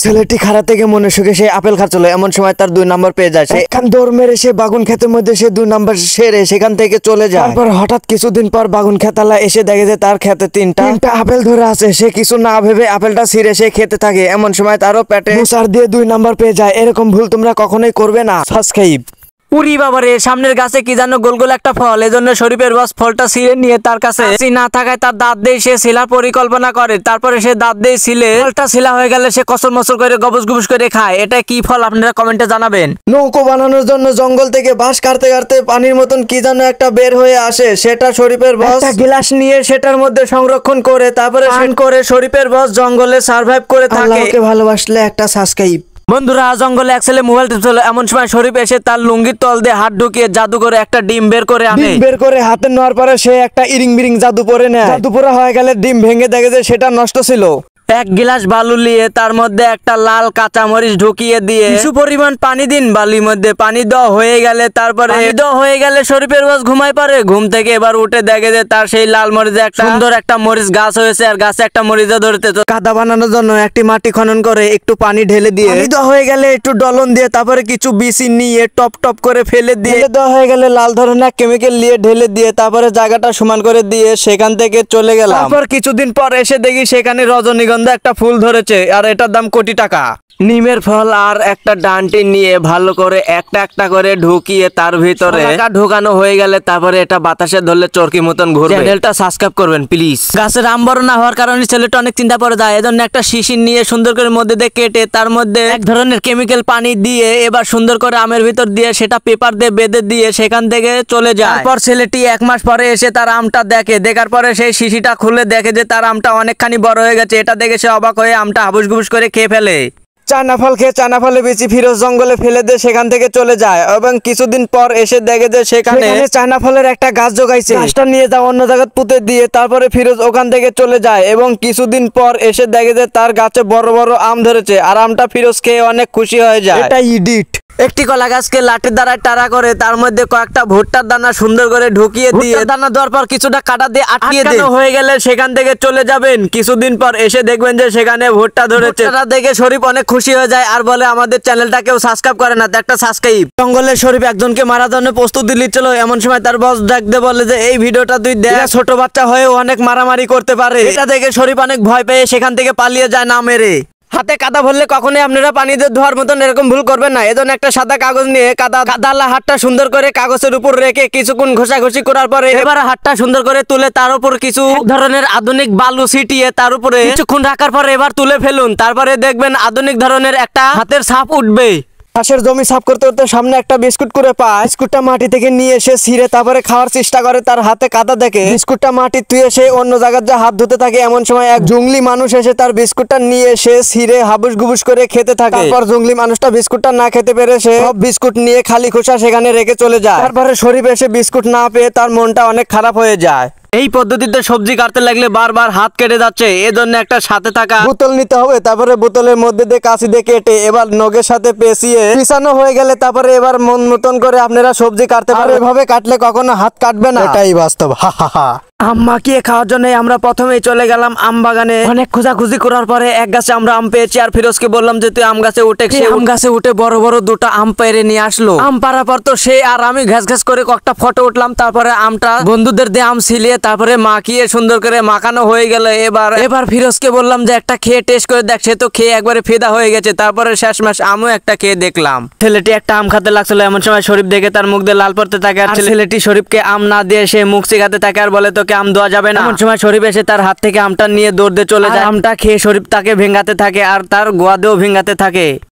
ছেলেটি খাড়া থেকে মনে সুখে সে আপেল খাচ্ছিল, এমন সময় তার 2 নম্বর পেয়ে যায়। সেখান দৌড় মেরে সে বাগুন ক্ষেতের মধ্যে সে 2 নম্বর সেরে সেখান থেকে চলে যায়। তারপর হঠাৎ কিছুদিন পর বাগুন খেতালা এসে দেখে যে তার খেতে তিনটা আপেল ধরে আছে। সে কিছু না ভেবে আপেলটা ছিঁড়ে সে খেতে থাকে, এমন সময় তারও পেটে মুসার দিয়ে 2 নম্বর পেয়ে যায়। এরকম ভুল তোমরা কখনোই করবে না। সাবস্ক্রাইব। উরি বাবারে, সামনের গাছে কি জানো গোল গোল একটা ফল, এজন্য শরীফের বস ফলটা ছিঁড়ে নিয়ে তার কাছে না থাকায় তার দাঁত দিয়ে সে ছিলার পরিকল্পনা করে। তারপরে সে দাঁত দিয়ে ছিলে ফলটা ছিলা হয়ে গেলে সে কসর মসর করে গবস গুবস করে খায়। এটা কি ফল আপনারা কমেন্টে জানাবেন। নৌকো বানানোর জন্য জঙ্গল থেকে বাঁশ কাটতে কাটতে পানির মতন কি যেন একটা বের হয়ে আসে। সেটা শরীফের বস একটা গ্লাস নিয়ে সেটার মধ্যে সংরক্ষণ করে তারপরে পান করে শরীফের বস জঙ্গলে সার্ভাইভ করে থাকে। আল্লাহকে ভালোবাসলে একটা সাবস্ক্রাইব। বন্ধুরা, জঙ্গলে এক ছেলে মোবাইল টিপছিল, এমন সময় শরীফ এসে তার লুঙ্গির তল দিয়ে হাত ঢুকিয়ে জাদু করে একটা ডিম বের করে আনে। ডিম বের করে হাতে নেওয়ার পরে সে একটা ইরিং বিরিং জাদু পরে নেয়। জাদু পরে হয়ে গেলে ডিম ভেঙে দেখে যে সেটা নষ্ট ছিল। এক গিলাস বালু নিয়ে তার মধ্যে একটা লাল কাঁচা মরিচ ঢুকিয়ে দিয়ে কিছু পরিমাণ পানি দিন বালির মধ্যে। পানি দেওয়া হয়ে গেলে তারপরে শরীফের বস ঘুমায় পারে। ঘুম থেকে এবার উঠে দেখে যে তার সেই লাল মরিচে একটা সুন্দর একটা মরিচ গাছ হয়েছে, আর গাছে একটা মরিচে ধরতে। তো কাদা বানানোর জন্য একটি মাটি খনন করে একটু পানি ঢেলে দিয়ে পানি দেওয়া হয়ে গেলে একটু ডলন দিয়ে তারপরে কিছু বিচি নিয়ে টপ টপ করে ফেলে দিয়ে দেওয়া হয়ে গেলে লাল ধরনের কেমিক্যাল নিয়ে ঢেলে দিয়ে তারপরে জায়গাটা সমান করে দিয়ে সেখান থেকে চলে গেলাম। তারপর কিছুদিন পর এসে দেখি সেখানে রজনীগন্ধা একটা ফুল ধরেছে, আর এটার দাম কোটি টাকা। নিমের ফল আর একটা ডান্টি নিয়ে ভালো করে একটা একটা করে ঢুকিয়ে তার ভিতরে ঢুকানো হয়ে গেলে তারপরে এটা বাতাসে ধরলে চরকি মতন ঘুরবে। চ্যানেলটা সাবস্ক্রাইব করবেন প্লিজ। গাছের আম বড় না হওয়ার কারণে ছেলেটা অনেক চিন্তা পড়ে যায়। এজন্য একটা শিশির নিয়ে সুন্দর করে মধ্যে দিয়ে কেটে তার মধ্যে এক ধরনের কেমিক্যাল পানি দিয়ে এবার সুন্দর করে আমের ভিতর দিয়ে সেটা পেপার দিয়ে বেঁধে দিয়ে সেখান থেকে চলে যায়। তারপর ছেলেটি 1 মাস পরে এসে তার আমটা দেখে। দেখার পরে সেই শিশিটা খুলে দেখে যে তার আমটা অনেকখানি বড় হয়ে গেছে। এটা দেখে সে অবাক হয়ে আমটা হাবুস গুবুস করে খেয়ে ফেলে। চায়না ফল খেয়ে চায়না ফলে বেশি ফিরোজ জঙ্গলে ফেলে দিয়ে সেখান থেকে চলে যায় এবং কিছুদিন পর এসে দেখে যে সেখানে চায়না ফলের একটা গাছ জোগাইছে। গাছটা নিয়ে যাও অন্য জায়গায় পুঁতে দিয়ে তারপরে ফিরোজ ওখান থেকে চলে যায় এবং কিছুদিন পর এসে দেখে যে তার গাছে বড় বড় আম ধরেছে, আর আমটা ফিরোজ খেয়ে অনেক খুশি হয়ে যায়। এটা ইডিট। একটি কলা গাছকে লাঠির দ্বারা টারা করে তার মধ্যে কয়েকটা ভুট্টার দানা সুন্দর করে ঢুকিয়ে দিয়ে দানা দেওয়ার পর কিছুটা কাটা দিয়ে আটকিয়ে দিয়ে হয়ে গেলে সেখান থেকে চলে যাবেন। কিছুদিন পর এসে দেখবেন যে সেখানে ভুট্টা ধরেছে। এটা দেখে শরীফ অনেক খুশি হয়ে যায় আর বলে আমাদের চ্যানেলটাকেও সাবস্ক্রাইব করে না, একটা সাবস্ক্রাইব। জঙ্গলে শরীফ একজনকে মারার জন্য প্রস্তুতি নিচ্ছিল, এমন সময় তার বস ডাকতে বলে যে এই ভিডিওটা তুই দেখ, ছোট বাচ্চা হয়েও অনেক মারামারি করতে পারে। এটা দেখে শরীফ অনেক ভয় পেয়ে সেখান থেকে পালিয়ে যায় না মেরে। হাতে কাদা ভরলে কখনোই আপনারা পানিতে ধোয়ার মতন এরকম ভুল করবেন না। এজন্য একটা সাদা কাগজ নিয়ে কাদালা হাতটা সুন্দর করে কাগজের উপর রেখে কিছুক্ষণ ঘষাঘষি করার পরে এবার হাতটা সুন্দর করে তুলে তার উপর কিছু ধরনের আধুনিক বালু ছিটিয়ে তার উপরে কিছুক্ষণ রাখার পরে এবার তুলে ফেলুন। তারপরে দেখবেন আধুনিক ধরনের একটা হাতের ছাপ উঠবে। চাষের জমি সাফ করতে করতে সামনে একটা বিস্কুট করে পায়। বিস্কুটটা মাটি থেকে নিয়ে এসে ছিঁড়ে তারপরে খাওয়ার চেষ্টা করে। তার হাতে কাদা দেখে বিস্কুটটা মাটি তুই সে অন্য জায়গায় যা হাত ধুতে থাকে। এমন সময় এক জঙ্গলি মানুষ এসে তার বিস্কুটটা নিয়ে এসে ছিঁড়ে হাবুস গুবুস করে খেতে থাকে। তারপর জঙ্গলি মানুষটা বিস্কুটটা না খেতে পেরে সে সব বিস্কুট নিয়ে খালি খোসা সেখানে রেখে চলে যায়। তারপরে শরীফ এসে বিস্কুট না পেয়ে তার মনটা অনেক খারাপ হয়ে যায়। এই পদ্ধতিতে সবজি কাটতে লাগলে বারবার হাত কেটে যাচ্ছে, এজন্য একটা সাথে থাকা বোতল নিতে হবে। তারপরে বোতলের মধ্যে দিয়ে কাঁচি দিয়ে কেটে এবার নখের সাথে পেঁচিয়ে পিছানো হয়ে গেলে তারপরে এবার মন মতন করে আপনারা সবজি কাটতে পারেন। এভাবে কাটলে কখনো হাত কাটবে না, এটাই বাস্তব। হা হা হা। আম মাখিয়ে খাওয়ার জন্য আমরা প্রথমেই চলে গেলাম আম বাগানে। অনেক খোঁজাখুঁজি করার পরে এক গাছে আমরা আম পেয়েছি, আর ফিরোজকে বললাম যে তুই আম গাছে উঠে। সে আম গাছে উঠে বড় বড় 2টা আম পেরে নিয়ে আসলো। আম পাড়ার পর তো সে আর আমি ঘাস ঘাস করে কয়েকটা ফটো উঠলাম। তারপরে আমটা বন্ধুদের দিয়ে আম ছিলিয়ে তারপরে মাখিয়ে সুন্দর করে মাখানো হয়ে গেল। এবার ফিরোজকে বললাম যে একটা খেয়ে টেস্ট করে দেখ। সে তো খেয়ে একবারে ফেদা হয়ে গেছে। তারপরে শেষমেশ আমিও একটা খেয়ে দেখলাম। ছেলেটি একটা আম খেতে লাগছিল, এমন সময় শরীফ দেখে তার মুখ দিয়ে লাল পড়তে থাকে। আর ছেলেটি শরীফকে আম না দিয়ে সে মুখ চিকাতে থাকে আর বলে তোকে আম দেওয়া যাবে না। এমন সময় শরীফ এসে তার হাত থেকে আমটা নিয়ে দৌড় দিয়ে চলে যায়। আমটা খেয়ে শরীফ তাকে ভেঙাতে থাকে আর তার গোয়াদেও ভেঙাতে থাকে।